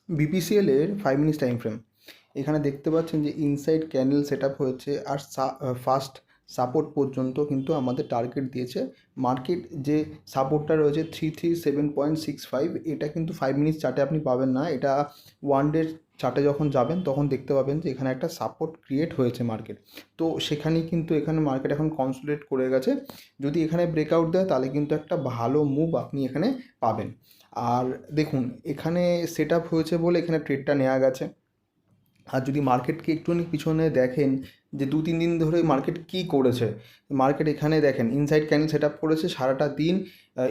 BPCL এর 5 minutes time frame. এখানে দেখতে পাচ্ছেন যে ইনসাইড ক্যান্ডেল সেট আপ হয়েছে আর ফার্স্ট সাপোর্ট পর্যন্ত কিন্তু আমাদের টার্গেট দিয়েছে। মার্কেট যে সাপোর্টটা রয়েছে 337.65, এটা কিন্তু 5 মিনিটস চার্টে আপনি পাবেন না। এটা ওয়ান ডে চার্টে যখন যাবেন তখন দেখতে পাবেন যে এখানে একটা সাপোর্ট ক্রিয়েট হয়েছে মার্কেট। তো সেখানেই কিন্তু এখানে মার্কেট এখন কনসোলিডেট করে গেছে। যদি এখানে ব্রেকআউট দেয় তাহলে কিন্তু একটা ভালো মুভ আপনি এখানে পাবেন। আর দেখুন এখানে সেট আপ হয়েছে বলে এখানে ট্রেডটা নেওয়া গেছে। আর যদি মার্কেটকে একটুখানি পিছনে দেখেন যে 2-3 দিন ধরে মার্কেট কী করেছে, মার্কেট এখানে দেখেন ইনসাইড ক্যান্ডেল সেট আপ করেছে, সারাটা দিন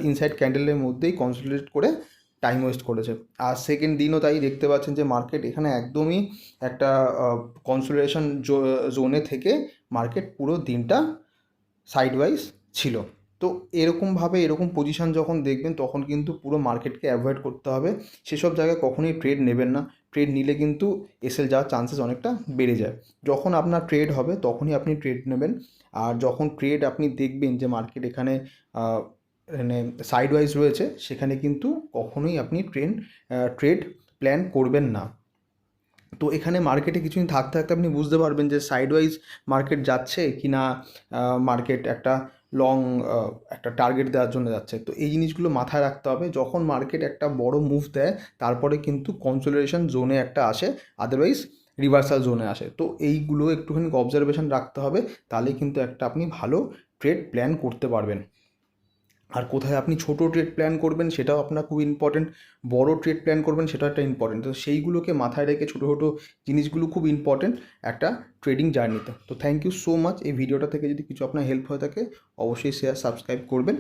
ইনসাইড ক্যান্ডেলের মধ্যেই কনসোলিডেট করে টাইম ওয়েস্ট করেছে। আর সেকেন্ড দিনও তাই দেখতে পাচ্ছেন যে মার্কেট এখানে একদমই একটা কনসোলিডেশন জোনে থেকে মার্কেট পুরো দিনটা সাইডওয়াইজ ছিল। তো এরকমভাবে এরকম পজিশান যখন দেখবেন তখন কিন্তু পুরো মার্কেটকে অ্যাভয়েড করতে হবে। সেসব জায়গায় কখনোই ট্রেড নেবেন না। ট্রেড নিলে কিন্তু এসএল যাওয়ার চান্সেস অনেকটা বেড়ে যায়। যখন আপনার ট্রেড হবে তখনই আপনি ট্রেড নেবেন। আর যখন ট্রেড আপনি দেখবেন যে মার্কেট এখানে মানে সাইডওয়াইজ রয়েছে, সেখানে কিন্তু কখনোই আপনি ট্রেড প্ল্যান করবেন না। তো এখানে মার্কেটে কিছুদিন থাকতে থাকতে আপনি বুঝতে পারবেন যে সাইডওয়াইজ মার্কেট যাচ্ছে কি না, মার্কেট একটা লং একটা টার্গেট দেওয়ার জন্য যাচ্ছে। তো এই জিনিসগুলো মাথায় রাখতে হবে। যখন মার্কেট একটা বড় মুভ দেয় তারপরে কিন্তু কনসোলিডেশন জোনে একটা আসে, আদারওয়াইজ রিভার্সাল জোনে আসে। তো এইগুলো একটুখানি অবজারভেশন রাখতে হবে, তাহলে কিন্তু একটা আপনি ভালো ট্রেড প্ল্যান করতে পারবেন। আর কোথায় আপনি ছোটো ট্রেড প্ল্যান করবেন সেটাও আপনার খুব ইম্পর্টেন্ট, বড় ট্রেড প্ল্যান করবেন সেটাও একটা ইম্পর্টেন্ট। তো সেইগুলোকে মাথায় রেখে ছোটো ছোটো জিনিসগুলো খুব ইম্পর্টেন্ট একটা ট্রেডিং জার্নিতে। তো থ্যাংক ইউ সো মাচ। এই ভিডিওটা থেকে যদি কিছু আপনার হেল্প হয়ে থাকে অবশ্যই শেয়ার সাবস্ক্রাইব করবেন।